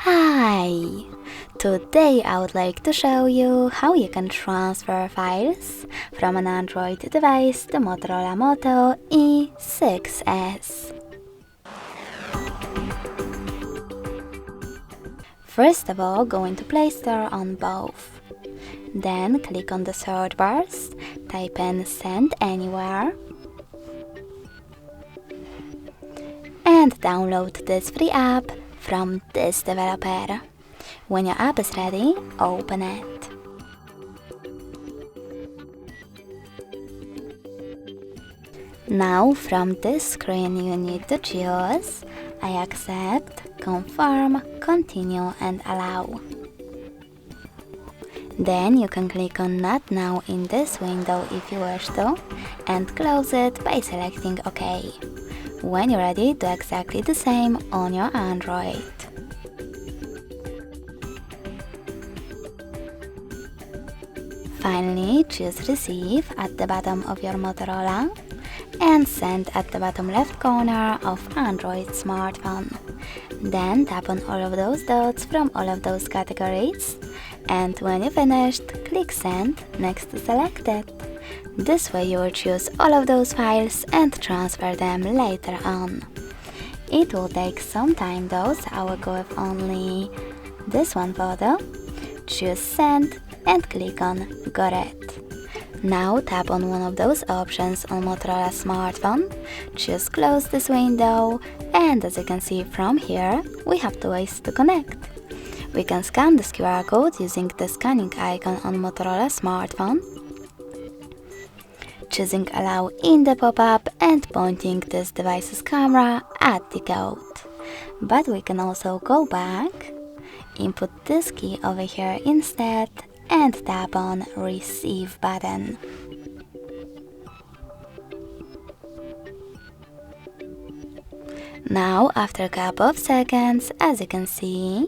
Hi! Today I would like to show you how you can transfer files from an Android device to Motorola Moto E6S. First of all, go into Play Store on both. Then click on the search bars, type in Send Anywhere, and download this free app from this developer. When your app is ready, open it. Now from this screen you need to choose I accept, confirm, continue and allow. Then you can click on Not Now in this window if you wish to, and close it by selecting OK. When you're ready, do exactly the same on your Android. Finally, choose Receive at the bottom of your Motorola and Send at the bottom left corner of Android smartphone. Then tap on all of those dots from all of those categories, and when you're finished, click Send next to Selected. This way you will choose all of those files and transfer them later on. It will take some time though, so I will go with only this one photo. Choose Send and click on Got It. Now tap on one of those options on Motorola smartphone, choose Close this window, and as you can see from here, we have two ways to connect. We can scan this QR code using the scanning icon on Motorola smartphone, choosing Allow in the pop-up and pointing this device's camera at the code. But we can also go back, input this key over here instead, and tap on Receive button. Now, after a couple of seconds, as you can see,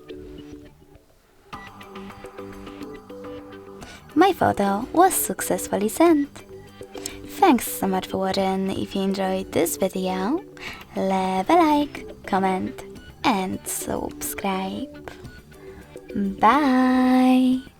my photo was successfully sent. Thanks so much for watching. If you enjoyed this video, leave a like, comment and subscribe. Bye!